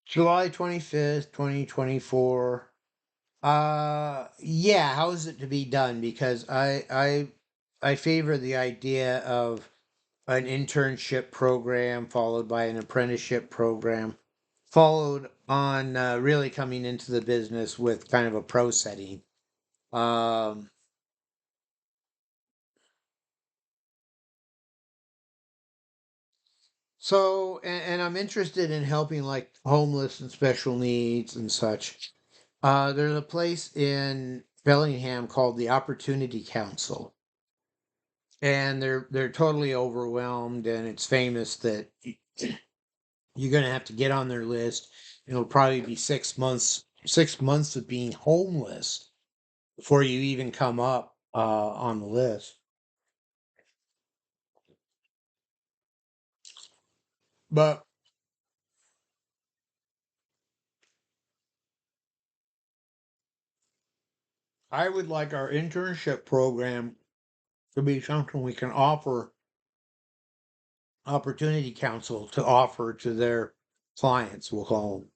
July 25th, 2024. Yeah, how is it to be done? Because I favor the idea of an internship program followed by an apprenticeship program, followed on really coming into the business with kind of a pro setting. Um, and I'm interested in helping like homeless and special needs and such. There's a place in Bellingham called the Opportunity Council, and they're totally overwhelmed, and it's famous that you're going to have to get on their list. It'll probably be 6 months of being homeless before you even come up on the list. But I would like our internship program to be something we can offer Opportunity Council to offer to their clients, we'll call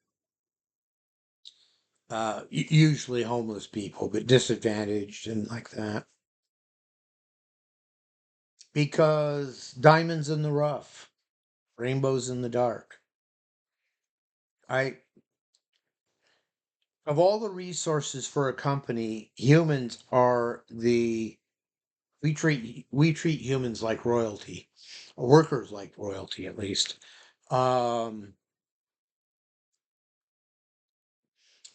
them. Usually homeless people, but disadvantaged and like that. Because diamonds in the rough, rainbows in the dark. I Of all the resources for a company, humans are the we treat humans like royalty, workers like royalty at least. Um,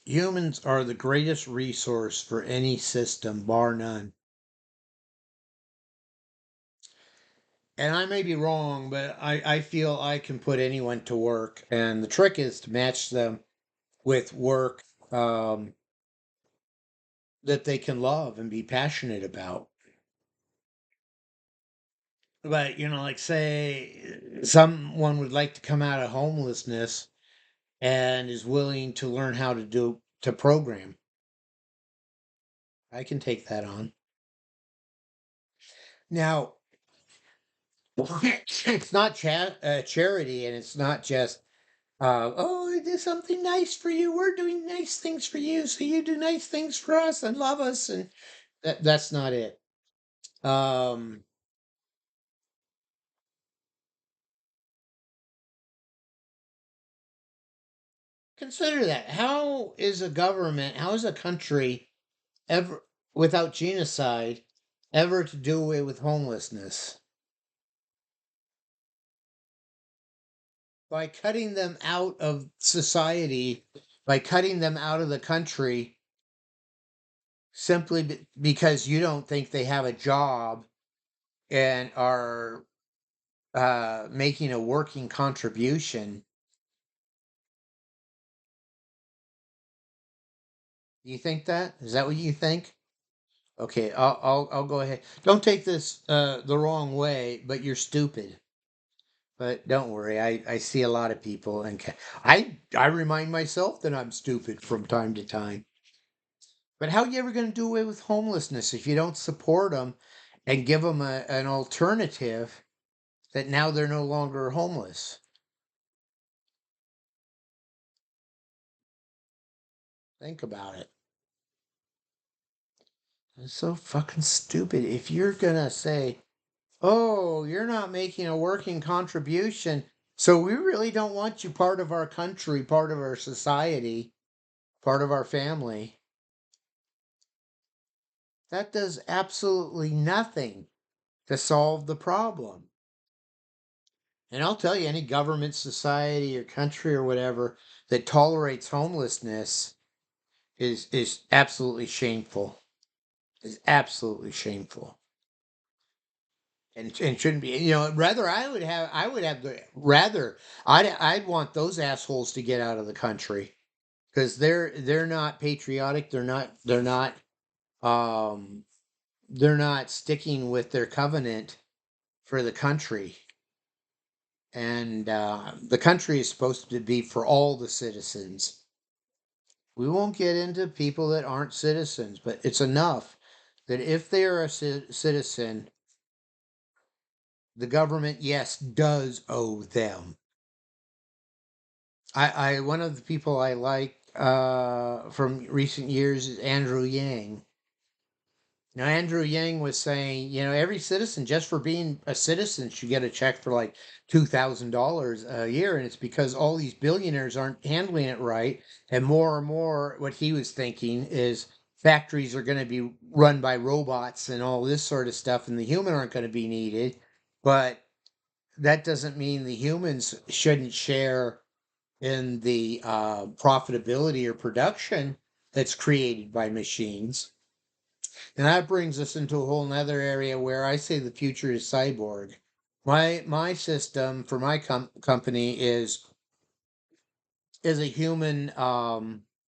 Humans are the greatest resource for any system, bar none. And I may be wrong, but I feel I can put anyone to work. And the trick is to match them with work that they can love and be passionate about. But, like, say someone would like to come out of homelessness and is willing to learn how to program. I can take that on. Now, it's not charity, and it's not just oh, I did something nice for you. We're doing nice things for you, so you do nice things for us and love us, and that's not it. Um, Consider that. How is a country ever without genocide ever to do away with homelessness? By cutting them out of society, by cutting them out of the country simply because you don't think they have a job and are making a working contribution. You think that? Is that what you think? Okay, I'll go ahead. Don't take this the wrong way, but you're stupid. But don't worry, I see a lot of people, and I remind myself that I'm stupid from time to time. But how are you ever going to do away with homelessness if you don't support them and give them an alternative that now they're no longer homeless? Think about it. It's so fucking stupid. If you're gonna say, "Oh, you're not making a working contribution, so we really don't want you part of our country, part of our society, part of our family," that does absolutely nothing to solve the problem. And I'll tell you, any government, society, or country or whatever that tolerates homelessness is absolutely shameful. Is absolutely shameful. And shouldn't be. Rather I would have the rather I'd want those assholes to get out of the country because they're not patriotic. Um they're not sticking with their covenant for the country. And the country is supposed to be for all the citizens. We won't get into people that aren't citizens, but it's enough that if they are a citizen, the government, yes, does owe them. I one of the people I like from recent years is Andrew Yang. Now, Andrew Yang was saying, every citizen, just for being a citizen, should get a check for like $2,000 a year. And it's because all these billionaires aren't handling it right. And more, what he was thinking is factories are going to be run by robots and all this sort of stuff, and the human aren't going to be needed. But that doesn't mean the humans shouldn't share in the profitability or production that's created by machines. And that brings us into a whole nother area where I say the future is cyborg. My system for my company is a human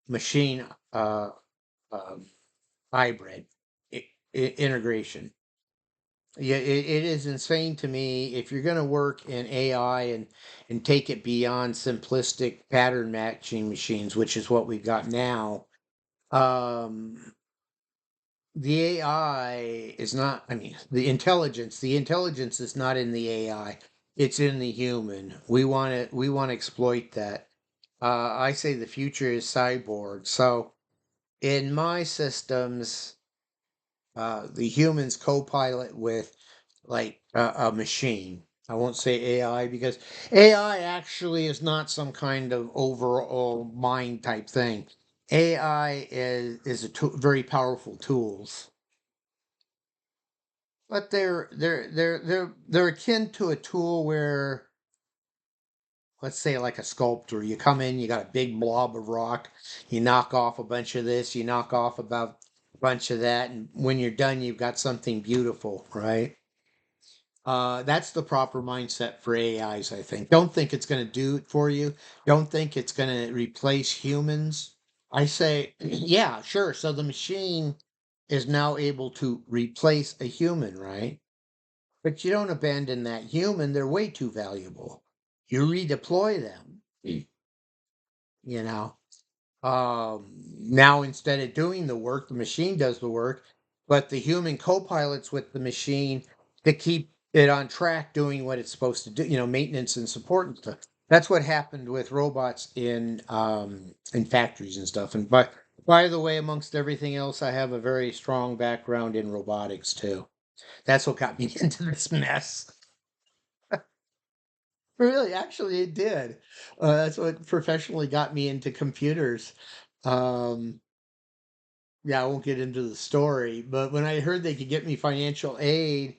machine uh, um hybrid integration. Yeah, it is insane to me if you're going to work in AI and take it beyond simplistic pattern matching machines, which is what we've got now. Um, the AI is not, I mean, the intelligence is not in the AI. It's in the human. We want to exploit that. I say the future is cyborg. So in my systems, the humans co-pilot with like a machine. I won't say AI because AI actually is not some kind of overall mind type thing. AI is a very powerful tools, but they're akin to a tool where, let's say, like a sculptor, you come in, you got a big blob of rock, you knock off a bunch of this, you knock off about a bunch of that, and when you're done, you've got something beautiful, right? That's the proper mindset for AIs, I think. Don't think it's going to do it for you. Don't think it's going to replace humans. I say, yeah, sure. So the machine is now able to replace a human, right? But you don't abandon that human. They're way too valuable. You redeploy them, you know. Now instead of doing the work, the machine does the work, but the human co-pilots with the machine to keep it on track doing what it's supposed to do, maintenance and support and stuff. That's what happened with robots in factories and stuff. And by the way, amongst everything else, I have a very strong background in robotics too. That's what got me into this mess. Really, actually, it did. That's what professionally got me into computers. Um, yeah, I won't get into the story, but when I heard they could get me financial aid,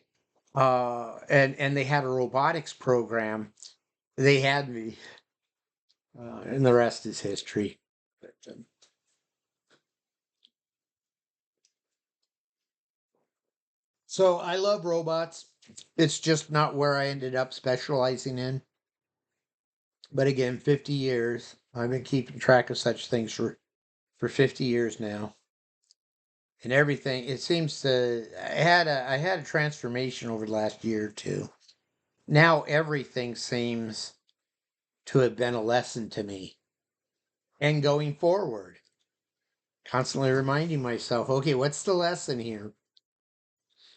and they had a robotics program, they had me, and the rest is history. But, so I love robots. It's just not where I ended up specializing in. But again, 50 years. I've been keeping track of such things for 50 years now. And everything, it seems to, I had a transformation over the last year or two. Now everything seems to have been a lesson to me. And going forward, constantly reminding myself, okay, what's the lesson here?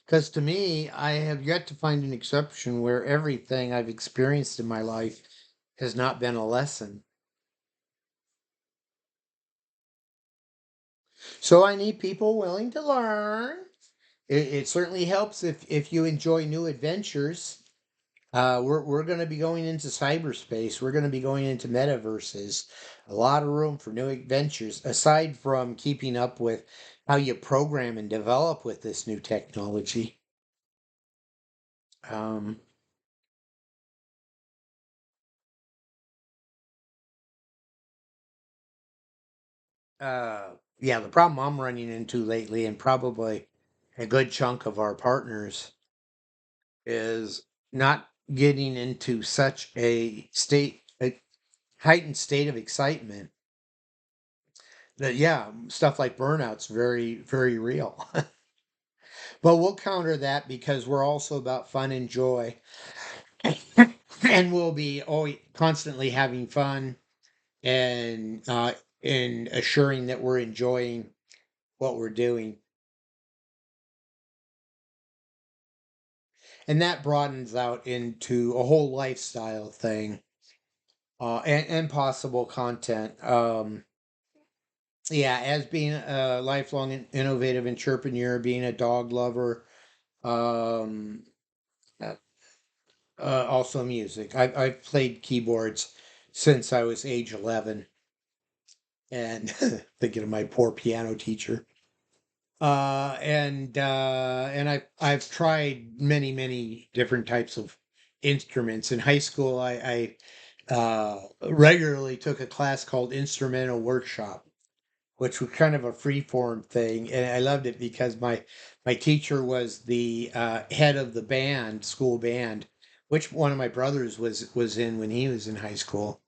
Because to me, I have yet to find an exception where everything I've experienced in my life has not been a lesson. So I need people willing to learn. It certainly helps if you enjoy new adventures. We're going to be going into cyberspace. We're going to be going into metaverses. A lot of room for new adventures, aside from keeping up with how you program and develop with this new technology. Um, yeah, the problem I'm running into lately, and probably a good chunk of our partners, is not getting into such a heightened state of excitement that, yeah, stuff like burnout's very, very real. But we'll counter that because we're also about fun and joy. And we'll be always constantly having fun and assuring that we're enjoying what we're doing. And that broadens out into a whole lifestyle thing. and possible content. Yeah, as being a lifelong innovative entrepreneur, being a dog lover, um, uh, also music. I've played keyboards since I was age 11, and thinking of my poor piano teacher. And I've tried many different types of instruments. In high school, I regularly took a class called Instrumental Workshop, which was kind of a free form thing, and I loved it because my teacher was the head of the band, school band, which one of my brothers was in when he was in high school.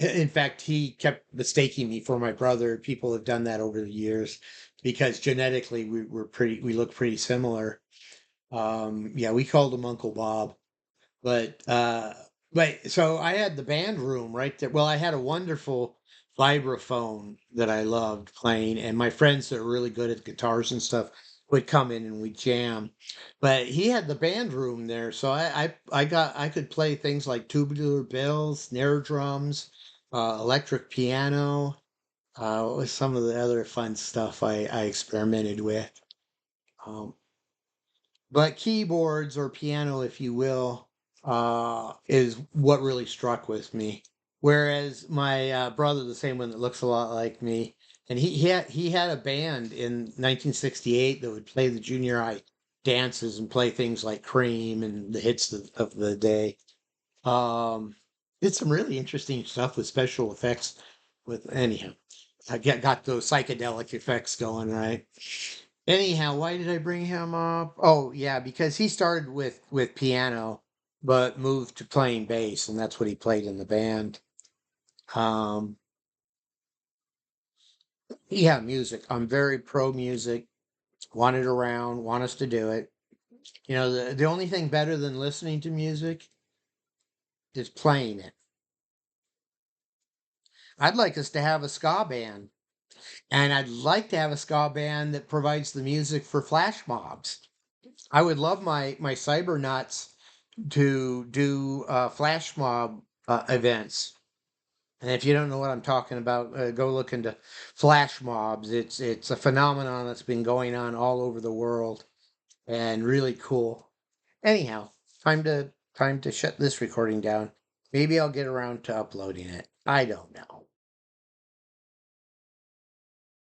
In fact, he kept mistaking me for my brother. People have done that over the years because genetically we look pretty similar. Yeah, we called him Uncle Bob. But so I had the band room right there. Well, I had a wonderful vibraphone that I loved playing, and my friends that were really good at guitars and stuff would come in and we'd jam. But he had the band room there, so I could play things like tubular bells, snare drums, electric piano. What was some of the other fun stuff I experimented with? Um, but keyboards or piano, if you will, is what really struck with me. Whereas my brother, the same one that looks a lot like me, and he had a band in 1968 that would play the junior high dances and play things like Cream and the hits of the day. Um, did some really interesting stuff with special effects. With anyhow, I got those psychedelic effects going, right? Anyhow, why did I bring him up? Oh, yeah, because he started with piano, but moved to playing bass, and that's what he played in the band. Um, yeah, music. I'm very pro music. Want it around. Want us to do it. You know, the only thing better than listening to music is playing it. I'd like us to have a ska band, and I'd like to have a ska band that provides the music for flash mobs. I would love my cybernauts to do flash mob events. And if you don't know what I'm talking about, go look into flash mobs. It's a phenomenon that's been going on all over the world and really cool. Anyhow, time to shut this recording down. Maybe I'll get around to uploading it. I don't know.